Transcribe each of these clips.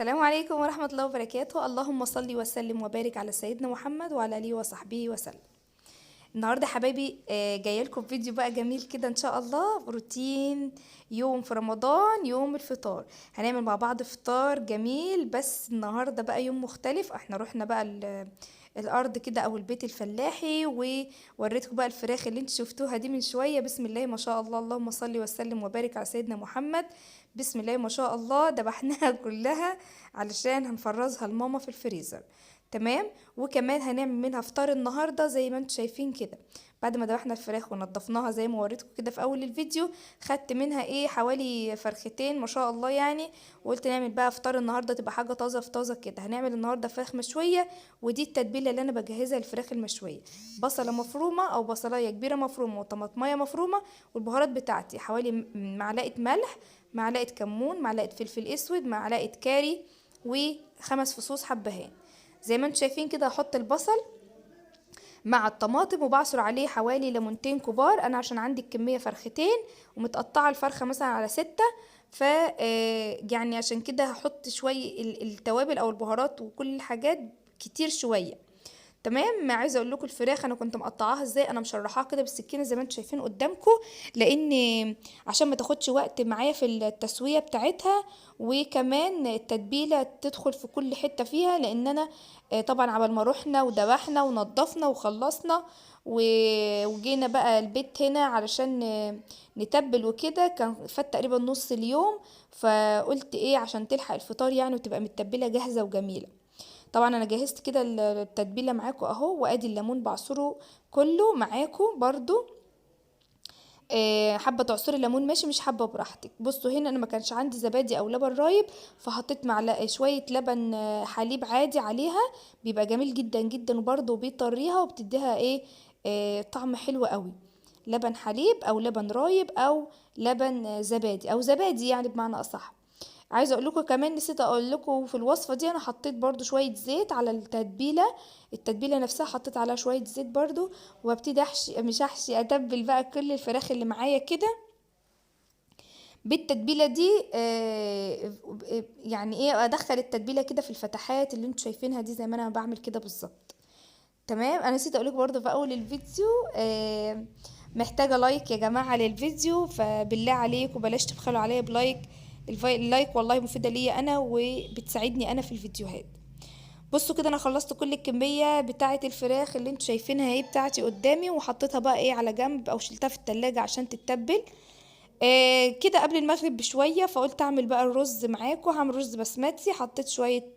السلام عليكم ورحمة الله وبركاته. اللهم صل وسلم وبارك على سيدنا محمد وعلى آله وصحبه وسلم. النهارده حبايبي جايه لكم فيديو بقى جميل كده ان شاء الله. روتين يوم في رمضان، يوم الفطار. هنعمل مع بعض فطار جميل، بس النهارده بقى يوم مختلف. احنا رحنا بقى الارض كده او البيت الفلاحي، ووريتكم بقى الفراخ اللي انتوا شفتوها دي من شويه. بسم الله ما شاء الله، اللهم صل وسلم وبارك على سيدنا محمد. بسم الله ما شاء الله، دبحناها كلها علشان هنفرزها لماما في الفريزر. تمام. وكمان هنعمل منها فطار النهارده زي ما انتم شايفين كده. بعد ما ذبحنا الفراخ ونضفناها زي ما وريتكم كده في اول الفيديو، خدت منها حوالي فرختين ما شاء الله يعني. وقلت نعمل بقى فطار النهارده تبقى حاجه طازه في طازه كده. هنعمل النهارده فراخ مشويه، ودي التتبيله اللي انا بجهزها للفراخ المشويه. بصله مفرومه او بصلايه كبيره مفرومه، وطماطمايه مفرومه، والبهارات بتاعتي حوالي معلقه ملح، معلقه كمون، معلقه فلفل اسود، معلقه كاري، وخمس فصوص حبهان. زي ما انتم شايفين كده. هحط البصل مع الطماطم وبعصر عليه حوالي ليمونتين كبار. انا عشان عندي الكمية فرختين ومتقطعة الفرخة مثلا على 6، ف يعني عشان كده هحط شوية التوابل او البهارات وكل الحاجات كتير شوية. تمام. عايزه اقول لكم الفراخ انا كنت مقطعاها ازاي. انا مشرحاها كده بالسكينه زي ما انتم شايفين قدامكم، لان عشان ما تاخدش وقت معايا في التسويه بتاعتها، وكمان التتبيله تدخل في كل حته فيها. لان انا طبعا عبال ما روحنا وذبحنا ونضفنا وخلصنا وجينا بقى البيت هنا علشان نتبل وكده، كان فات تقريبا نص اليوم. فقلت عشان تلحق الفطار يعني وتبقى متبله جاهزه وجميله. طبعا انا جهزت كده التتبيله معاكم اهو، وادي الليمون بعصره كله معاكم برضو. حابه تعصري الليمون ماشي، مش حابه براحتك. بصوا هنا انا ما كانش عندي زبادي او لبن رايب، فحطيت معلقه شويه لبن حليب عادي عليها. بيبقى جميل جدا جدا، وبرضو بيطريها وبتديها طعم حلو قوي. لبن حليب او لبن رايب او لبن زبادي او زبادي يعني بمعنى اصح. عايزه اقول لكم كمان، نسيت اقول لكم في الوصفه دي، انا حطيت برضو شويه زيت على التتبيله نفسها. حطيت عليها شويه زيت برضو، وابتدي احشي مش احشي اتبل بقى كل الفراخ اللي معايا كده بالتتبيله دي. يعني ادخل التتبيله كده في الفتحات اللي انتوا شايفينها دي زي ما انا بعمل كده بالظبط. تمام. انا نسيت اقولك برضو في اول الفيديو، محتاجة لايك يا جماعة للفيديو، فبالله عليكم بلاش تبخلوا عليا بلايك. اللايك والله مفيدة ليا انا وبتساعدني انا في الفيديوهات. بصوا كده، انا خلصت كل الكمية بتاعة الفراخ اللي انتوا شايفينها بتاعتي قدامي، وحطيتها بقى على جنب او شلتها في التلاجة عشان تتبل. كده قبل المغرب بشوية، فقلت اعمل بقى الرز معاكم. هعمل رز بسمتي. حطيت شوية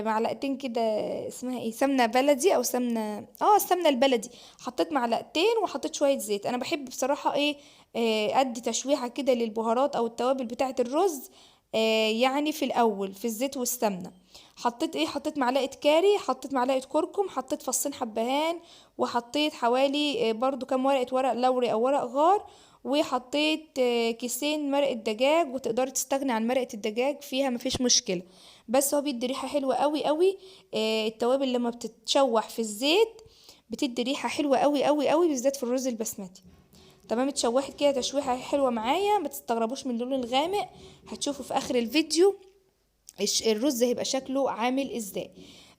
معلقتين كده، اسمها سمنة بلدي او سمنة، السمنة البلدي. حطيت معلقتين وحطيت شوية زيت. انا بحب بصراحة ادي تشويحة كده للبهارات او التوابل بتاعة الرز، يعني في الاول في الزيت والسمنة. حطيت معلقة كاري، حطيت معلقة كركم، حطيت فصين حبهان، وحطيت حوالي برضو كام ورق لوري او ورق غار. وحطيت كيسين مرقة دجاج، وتقدري تستغني عن مرقة الدجاج فيها مفيش مشكلة. بس هو بيدي ريحة حلوة قوي قوي. التوابل لما بتتشوح في الزيت بتدي ريحة حلوة قوي قوي قوي، بالذات في الرز البسمتي. تمام. اتشوحت كده تشويحة حلوة معايا، ما تستغربوش من اللون الغامق. هتشوفوا في اخر الفيديو الرز هيبقى شكله عامل ازاي.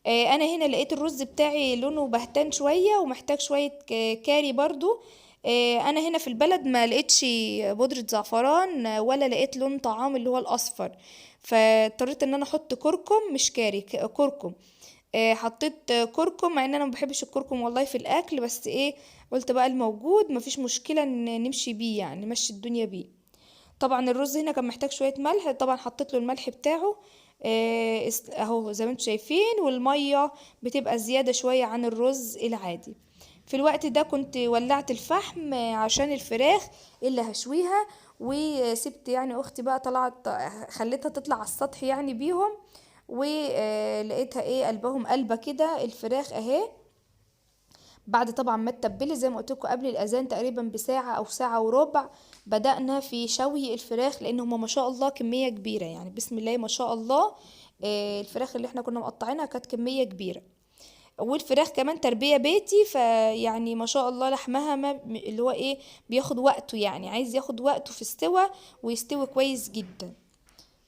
انا هنا لقيت الرز بتاعي لونه بهتان شوية ومحتاج شوية كاري برضو. انا هنا في البلد ما لقيتش بودرة زعفران، ولا لقيت لون طعام اللي هو الاصفر. فاضطريت ان انا احط كركم مش كاري، كركم. حطيت كركم، مع ان انا ما بحبش الكركم والله في الاكل، بس قلت بقى الموجود مفيش مشكلة ان نمشي بيه يعني نمشي الدنيا بيه. طبعا الرز هنا كان محتاج شوية ملح، طبعا حطيت له الملح بتاعه. اهو زي ما انتم شايفين. والمية بتبقى زيادة شوية عن الرز العادي. في الوقت ده كنت ولعت الفحم عشان الفراخ اللي هشويها. وسبت يعني اختي بقى طلعت، خليتها تطلع على السطح يعني بيهم. ولقيتها قلبهم قلبة كده الفراخ اهي. بعد طبعا ما اتبلت زي ما قلت لكم قبل الاذان تقريبا بساعه او ساعه وربع، بدأنا في شوي الفراخ، لان هما ما شاء الله كميه كبيره يعني بسم الله ما شاء الله. الفراخ اللي احنا كنا مقطعينها كانت كميه كبيره. والفراخ كمان تربيه بيتي، فيعني ما شاء الله لحمها ما اللي هو بياخد وقته، يعني عايز ياخد وقته في السوى ويستوي كويس جدا.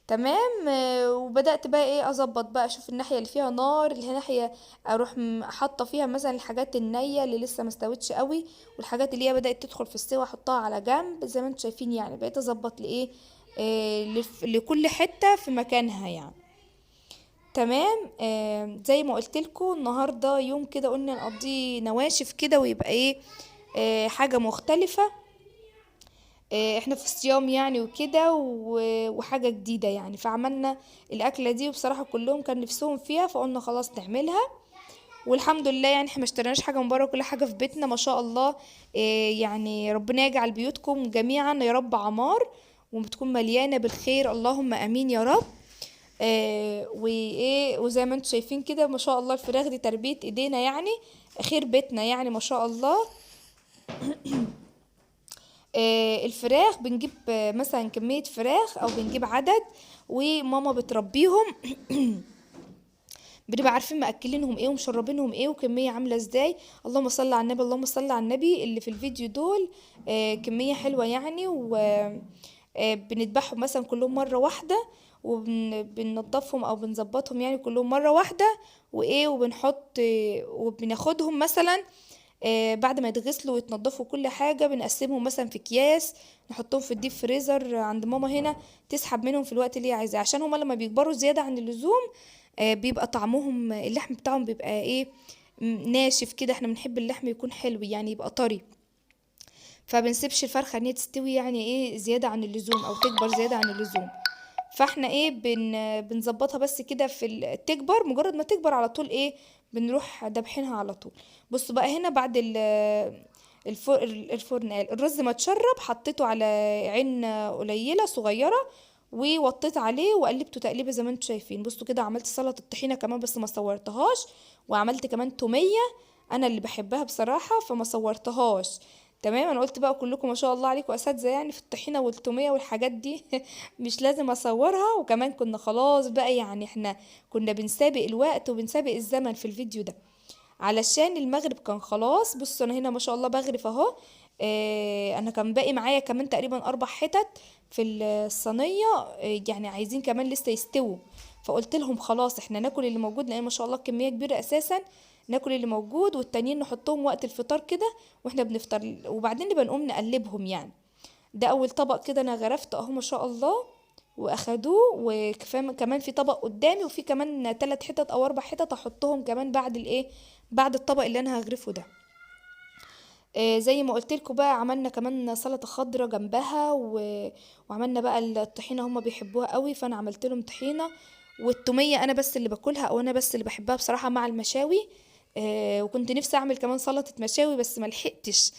تمام. وبدأت بقى ايه اظبط بقى، اشوف الناحية اللي فيها نار، اللي هي ناحية اروح حاطة فيها مثلا الحاجات النية اللي لسه ما استوتش قوي، والحاجات اللي هي بدأت تدخل في السوا احطها على جنب زي ما انتم شايفين. يعني بقيت اظبط لايه، لكل حتة في مكانها يعني. تمام. زي ما قلت لكم النهارده يوم كده قلنا نقضيه نواشف كده، ويبقى ايه، حاجة مختلفة. احنا في الصيام يعني وكده، وحاجة جديدة يعني، فعملنا الأكلة دي، وبصراحة كلهم كان نفسهم فيها، فقلنا خلاص نعملها. والحمد لله يعني احنا ما اشتريناش حاجة من بره، كل حاجة في بيتنا ما شاء الله. يعني ربنا يجعل بيوتكم جميعا يا رب عمار، وبتكون مليانة بالخير، اللهم امين يا رب. وايه، وزي ما انتم شايفين كده ما شاء الله الفراخ دي تربية ايدينا يعني، خير بيتنا يعني ما شاء الله. الفراخ بنجيب مثلا كمية فراخ او بنجيب عدد، وماما بتربيهم. بنبقى عارفين مأكلينهم ايه ومشربينهم ايه وكمية عاملة ازاي. اللهم صل على النبي، اللهم صل على النبي. اللي في الفيديو دول كمية حلوة يعني، و بنذبحهم مثلا كلهم مرة واحدة، وبننضفهم او بنظبطهم يعني كلهم مرة واحدة. وايه، وبنحط وبناخدهم مثلا بعد ما يتغسلوا ويتنضفوا كل حاجة، بنقسمهم مثلا في اكياس، نحطهم في الديب فريزر عند ماما هنا، تسحب منهم في الوقت اللي هي عايزاه، عشان هما لما بيكبروا زيادة عن اللزوم بيبقى طعمهم اللحم بتاعهم بيبقى ايه، ناشف كده. احنا بنحب اللحم يكون حلو يعني، يبقى طري. فبنسيبش الفرخة ان هي تستوي يعني ايه زيادة عن اللزوم، او تكبر زيادة عن اللزوم. فاحنا ايه بنظبطها بس كده في تكبر، مجرد ما تكبر على طول ايه بنروح دبحينها على طول. بصوا بقى هنا بعد الفرن قال الرز ما اتشرب، حطيته على عين قليلة صغيرة، ووطيت عليه وقلبته تقليبه زي ما انتم شايفين. بصوا كده عملت سلطة الطحينة كمان بس ما صورتهاش، وعملت كمان تومية انا اللي بحبها بصراحة فما صورتهاش. تمام. انا قلت بقى كلكم ما شاء الله عليكم اساتذه يعني في الطحينه والتوميه والحاجات دي مش لازم اصورها. وكمان كنا خلاص بقى يعني احنا كنا بنسابق الوقت وبنسابق الزمن في الفيديو ده، علشان المغرب كان خلاص. بصوا انا هنا ما شاء الله بغرف اهو. انا كان باقي معايا كمان تقريبا 4 حتت في الصينيه، يعني عايزين كمان لسه يستووا. فقلت لهم خلاص احنا ناكل اللي موجود، لان ما شاء الله كميه كبيره اساسا. ناكل اللي موجود والتانيين نحطهم وقت الفطار كده واحنا بنفطر، وبعدين نبقى نقوم نقلبهم يعني. ده اول طبق كده انا غرفته اهو ما شاء الله، واخدوه. وكمان كمان في طبق قدامي، وفي كمان 3 حتت او 4 حتت احطهم كمان بعد الايه، بعد الطبق اللي انا هغرفه ده. زي ما قلت لكم بقى عملنا كمان سلطه خضراء جنبها، وعملنا بقى الطحينه هم بيحبوها قوي، فانا عملت لهم طحينه. والتوميه انا بس اللي باكلها، او انا بس اللي بحبها بصراحه مع المشاوي. وكنت نفسي اعمل كمان سلطه مشاوي بس ما لحقتش.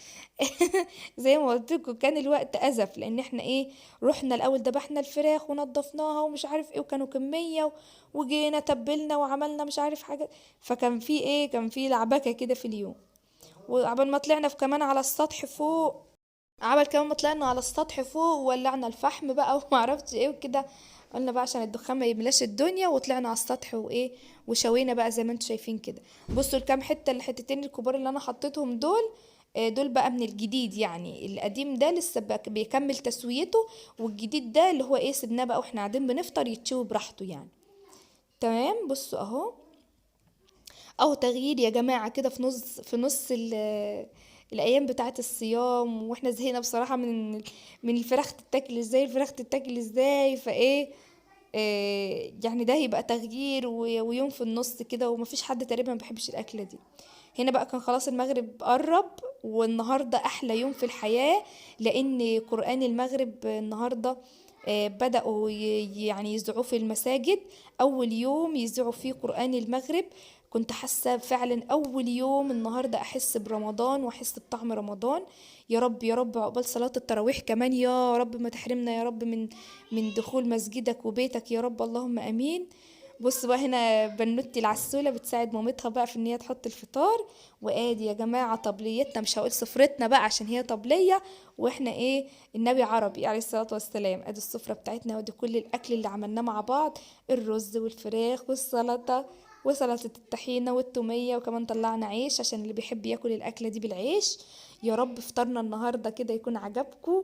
زي ما قلت لكم كان الوقت ازف، لان احنا ايه، رحنا الاول ذبحنا الفراخ ونضفناها ومش عارف ايه، وكانوا كميه وجينا تبلنا وعملنا مش عارف حاجه. فكان في ايه، كان في لعبكه كده في اليوم. وعبال ما طلعنا في كمان على السطح فوق، عمل كمان ما طلعنا على السطح فوق وولعنا الفحم بقى وما عرفتش ايه وكده. قلنا بقى عشان الدخان ما يملاش الدنيا، وطلعنا على السطح وايه، وشوينا بقى زي ما انتم شايفين كده. بصوا الكام حته، الحتتين الكبار اللي انا حطيتهم دول، دول بقى من الجديد يعني. القديم ده لسه بقى بيكمل تسويته، والجديد ده اللي هو ايه سيبناه بقى واحنا قاعدين بنفطر يتشوي براحته يعني. تمام. بصوا اهو، اهو تغيير يا جماعة كده في نص الايام بتاعة الصيام، واحنا زهقنا بصراحة من الفراخ تتاكل ازاي، الفراخ تتاكل ازاي، فايه يعني ده هيبقى تغيير ويوم في النص كده، ومفيش حد تقريبا ما بيحبش الاكلة دي. هنا بقى كان خلاص المغرب قرب، والنهاردة احلى يوم في الحياة، لان قرآن المغرب النهاردة بدأوا يعني يذيعوه في المساجد. أول يوم يذيعوا فيه قرآن المغرب. كنت حاسة فعلا أول يوم النهاردة أحس برمضان وأحس بطعم رمضان. يا رب يا رب عقبال صلاة التراويح كمان يا رب ما تحرمنا يا رب من دخول مسجدك وبيتك يا رب، اللهم امين. بص بقى هنا بنوتي العسولة بتساعد مامتها بقى في ان هي تحط الفطار. وادي يا جماعة طبليتنا، مش هقول سفرتنا بقى عشان هي طبلية، واحنا ايه النبي عربي عليه الصلاة والسلام. ادي السفرة بتاعتنا، ودي كل الاكل اللي عملناه مع بعض، الرز والفراخ والسلطة وسلطة الطحينة والتومية، وكمان طلعنا عيش عشان اللي بيحب ياكل الأكلة دي بالعيش. يا رب فطارنا النهاردة كده يكون عجبكم،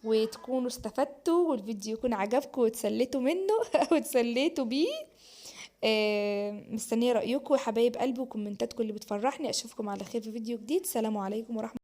وتكونوا استفدتوا والفيديو يكون عجبكم وتسليتوا منه وتسليتوا بيه. مستنية رأيكم يا حبايب قلبي وكومنتاتكم اللي بتفرحني. اشوفكم على خير في فيديو جديد. سلام عليكم ورحمة